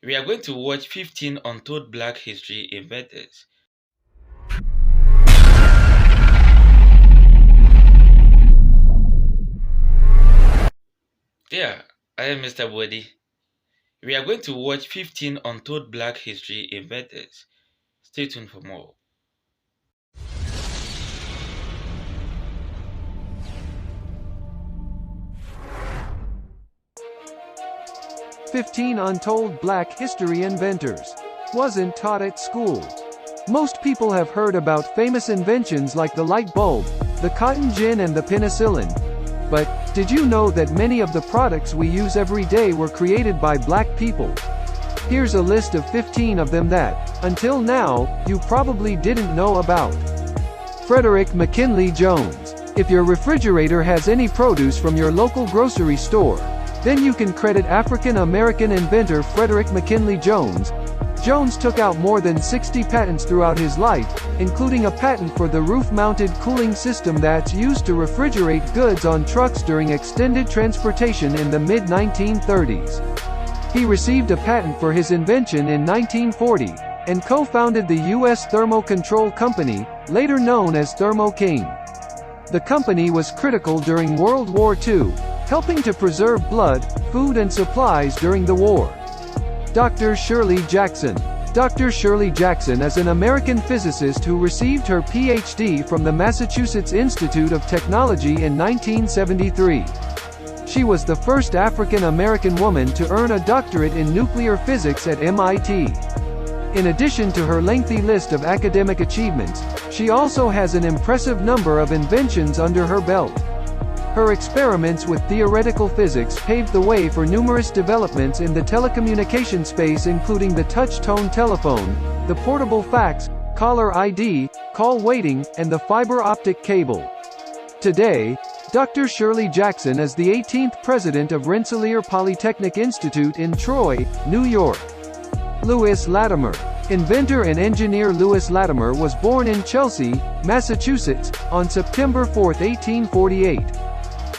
We are going to watch 15 untold Black history inventors. There, I am Mr. Boadi. We are going to watch 15 untold Black history inventors. Stay tuned for more. "15 Untold Black History Inventors." Wasn't taught at school. Most people have heard about famous inventions like the light bulb, the cotton gin and the penicillin. But, did you know that many of the products we use every day were created by black people? Here's a list of 15 of them that, until now, you probably didn't know about. Frederick McKinley Jones. If your refrigerator has any produce from your local grocery store, then you can credit African-American inventor Frederick McKinley Jones. Jones took out more than 60 patents throughout his life, including a patent for the roof-mounted cooling system that's used to refrigerate goods on trucks during extended transportation in the mid-1930s. He received a patent for his invention in 1940, and co-founded the U.S. Thermo Control Company, later known as Thermo King. The company was critical during World War II, helping to preserve blood, food and supplies during the war. Dr. Shirley Jackson. Dr. Shirley Jackson is an American physicist who received her Ph.D. from the Massachusetts Institute of Technology in 1973. She was the first African-American woman to earn a doctorate in nuclear physics at MIT. In addition to her lengthy list of academic achievements, she also has an impressive number of inventions under her belt. Her experiments with theoretical physics paved the way for numerous developments in the telecommunication space, including the touch-tone telephone, the portable fax, caller ID, call waiting, and the fiber optic cable. Today, Dr. Shirley Jackson is the 18th president of Rensselaer Polytechnic Institute in Troy, New York. Louis Latimer. Inventor and engineer Louis Latimer was born in Chelsea, Massachusetts, on September 4, 1848.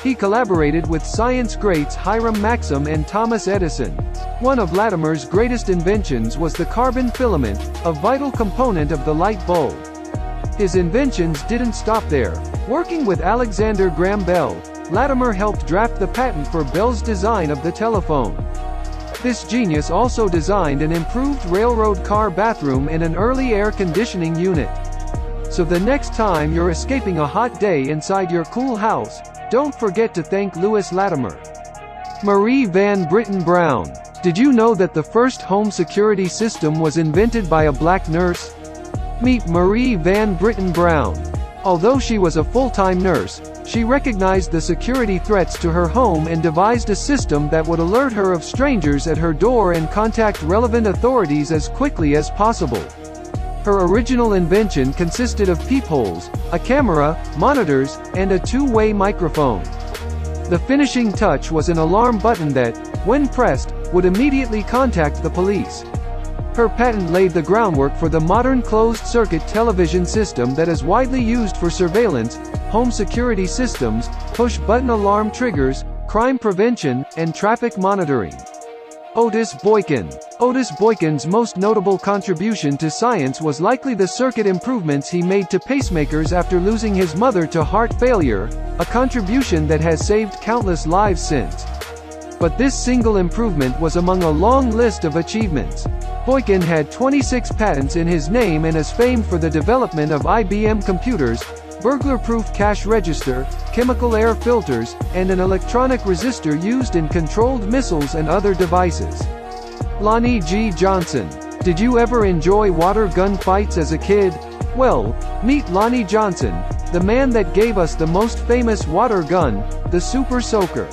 He collaborated with science greats Hiram Maxim and Thomas Edison. One of Latimer's greatest inventions was the carbon filament, a vital component of the light bulb. His inventions didn't stop there. Working with Alexander Graham Bell, Latimer helped draft the patent for Bell's design of the telephone. This genius also designed an improved railroad car bathroom and an early air conditioning unit. So the next time you're escaping a hot day inside your cool house, don't forget to thank Louis Latimer. Marie Van Britten Brown. Did you know that the first home security system was invented by a black nurse? Meet Marie Van Britten Brown. Although she was a full-time nurse, she recognized the security threats to her home and devised a system that would alert her of strangers at her door and contact relevant authorities as quickly as possible. Her original invention consisted of peepholes, a camera, monitors, and a two-way microphone. The finishing touch was an alarm button that, when pressed, would immediately contact the police. Her patent laid the groundwork for the modern closed-circuit television system that is widely used for surveillance, home security systems, push-button alarm triggers, crime prevention, and traffic monitoring. Otis Boykin. Otis Boykin's most notable contribution to science was likely the circuit improvements he made to pacemakers after losing his mother to heart failure, a contribution that has saved countless lives since. But this single improvement was among a long list of achievements. Boykin had 26 patents in his name and is famed for the development of IBM computers, burglar-proof cash register, chemical air filters, and an electronic resistor used in controlled missiles and other devices. Lonnie G. Johnson. Did you ever enjoy water gun fights as a kid? Well, meet Lonnie Johnson, the man that gave us the most famous water gun, the Super Soaker.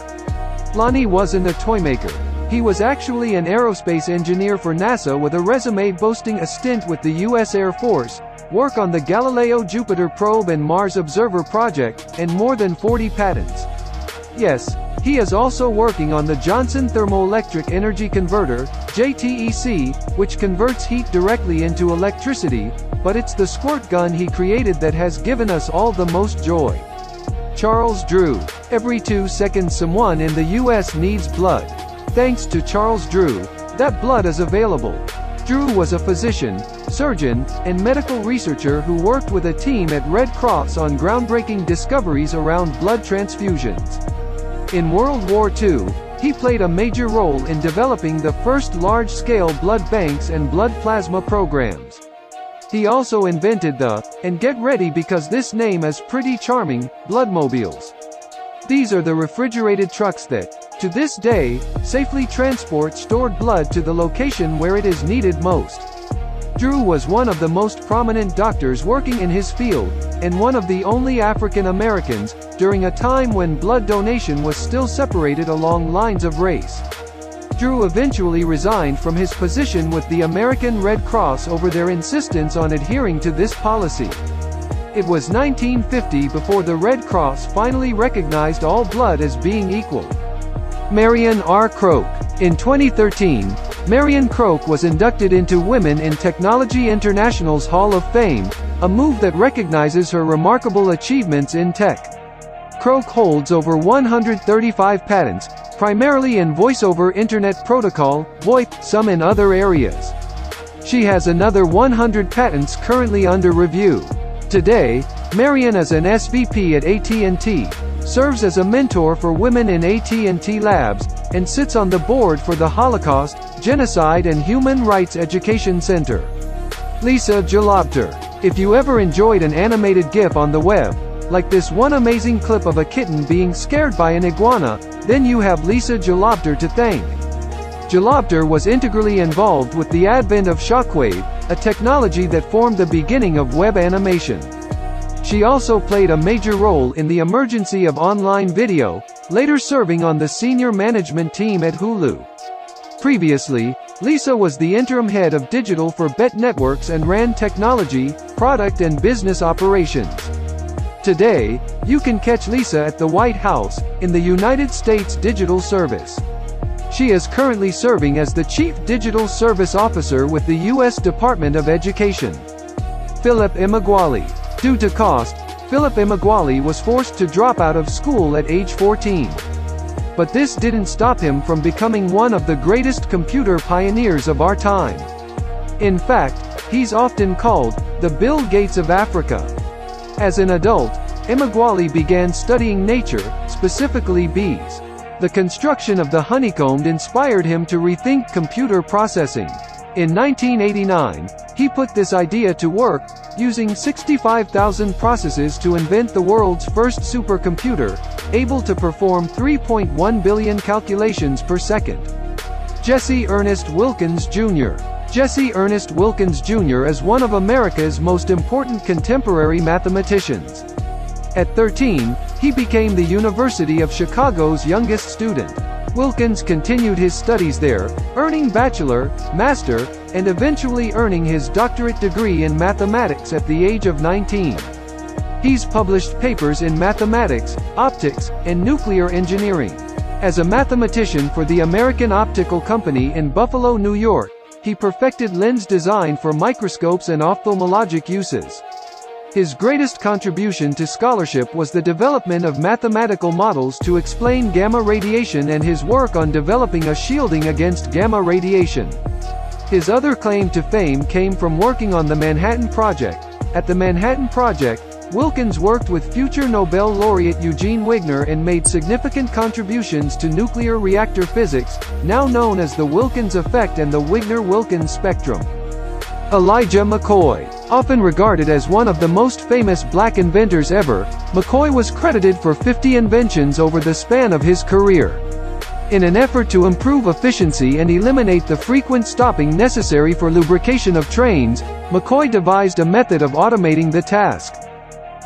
Lonnie wasn't a toymaker. He was actually an aerospace engineer for NASA with a resume boasting a stint with the U.S. Air Force, work on the Galileo Jupiter probe and Mars Observer project, and more than 40 patents. Yes, he is also working on the Johnson Thermoelectric Energy Converter, JTEC, which converts heat directly into electricity, but it's the squirt gun he created that has given us all the most joy. Charles Drew. Every 2 seconds someone in the U.S. needs blood. Thanks to Charles Drew, that blood is available. Drew was a physician, surgeon, and medical researcher who worked with a team at Red Cross on groundbreaking discoveries around blood transfusions. In World War II, he played a major role in developing the first large-scale blood banks and blood plasma programs. He also invented the, and get ready because this name is pretty charming, bloodmobiles. These are the refrigerated trucks that, to this day, safely transport stored blood to the location where it is needed most. Drew was one of the most prominent doctors working in his field, and one of the only African Americans, during a time when blood donation was still separated along lines of race. Drew eventually resigned from his position with the American Red Cross over their insistence on adhering to this policy. It was 1950 before the Red Cross finally recognized all blood as being equal. Marian R. CROAK. In 2013, Marian CROAK was inducted into Women in Technology International's Hall of Fame, a move that recognizes her remarkable achievements in tech. CROAK holds over 135 patents, primarily in Voice over Internet Protocol, VoIP, some in other areas. She has another 100 patents currently under review. Today, Marian is an SVP at AT&T, serves as a mentor for women in AT&T Labs, and sits on the board for the Holocaust, Genocide and Human Rights Education Center. Lisa GELOBTER. If you ever enjoyed an animated GIF on the web, like this one amazing clip of a kitten being scared by an iguana, then you have Lisa GELOBTER to thank. GELOBTER was integrally involved with the advent of Shockwave, a technology that formed the beginning of web animation. She also played a major role in the emergence of online video, later serving on the senior management team at Hulu. Previously, Lisa was the interim head of digital for BET Networks and ran technology, product and business operations. Today, you can catch Lisa at the White House, in the United States Digital Service. She is currently serving as the Chief Digital Service Officer with the U.S. Department of Education. Philip EMEAGWALI. Due to cost, Philip EMEAGWALI was forced to drop out of school at age 14. But this didn't stop him from becoming one of the greatest computer pioneers of our time. In fact, he's often called the Bill Gates of Africa. As an adult, EMEAGWALI began studying nature, specifically bees. The construction of the honeycomb inspired him to rethink computer processing. In 1989, he put this idea to work, using 65,000 processes to invent the world's first supercomputer, able to perform 3.1 billion calculations per second. Jesse Ernest Wilkins, Jr. Jesse Ernest Wilkins, Jr. is one of America's most important contemporary mathematicians. At 13, he became the University of Chicago's youngest student. Wilkins continued his studies there, earning bachelor, master, and eventually earning his doctorate degree in mathematics at the age of 19. He's published papers in mathematics, optics, and nuclear engineering. As a mathematician for the American Optical Company in Buffalo, New York, he perfected lens design for microscopes and ophthalmologic uses. His greatest contribution to scholarship was the development of mathematical models to explain gamma radiation and his work on developing a shielding against gamma radiation. His other claim to fame came from working on the Manhattan Project. At the Manhattan Project, Wilkins worked with future Nobel laureate Eugene Wigner and made significant contributions to nuclear reactor physics, now known as the Wilkins effect and the Wigner-Wilkins spectrum. Elijah McCoy. Often regarded as one of the most famous black inventors ever, McCoy was credited for 50 inventions over the span of his career. In an effort to improve efficiency and eliminate the frequent stopping necessary for lubrication of trains, McCoy devised a method of automating the task.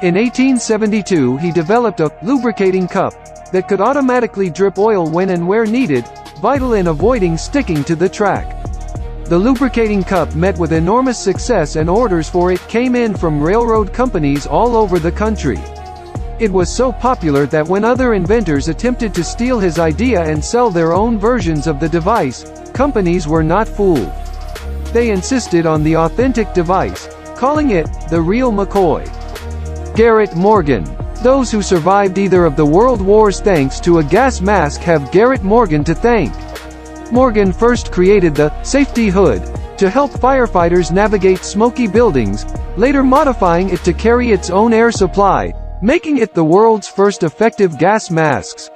In 1872 he developed a lubricating cup that could automatically drip oil when and where needed, vital in avoiding sticking to the track. The lubricating cup met with enormous success and orders for it came in from railroad companies all over the country. It was so popular that when other inventors attempted to steal his idea and sell their own versions of the device, companies were not fooled. They insisted on the authentic device, calling it the real McCoy. Garrett Morgan. Those who survived either of the world wars thanks to a gas mask have Garrett Morgan to thank. Morgan first created the safety hood to help firefighters navigate smoky buildings, later modifying it to carry its own air supply, making it the world's first effective gas masks.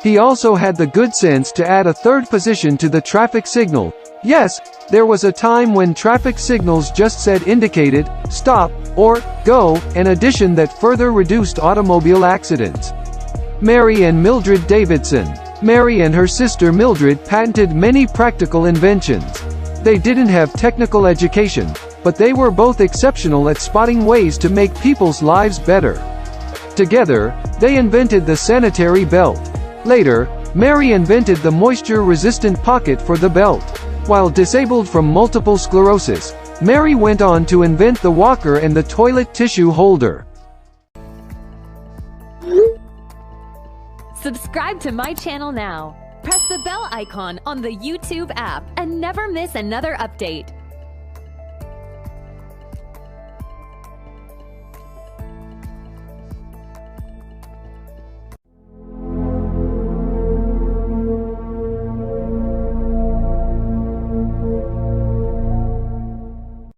He also had the good sense to add a third position to the traffic signal. Yes, there was a time when traffic signals just said indicated, stop, or go, an addition that further reduced automobile accidents. Mary and Mildred Davidson. Mary and her sister Mildred patented many practical inventions. They didn't have technical education, but they were both exceptional at spotting ways to make people's lives better. Together, they invented the sanitary belt. Later, Mary invented the moisture-resistant pocket for the belt. While disabled from multiple sclerosis, Mary went on to invent the walker and the toilet tissue holder. Subscribe to my channel now. Press the bell icon on the YouTube app and never miss another update.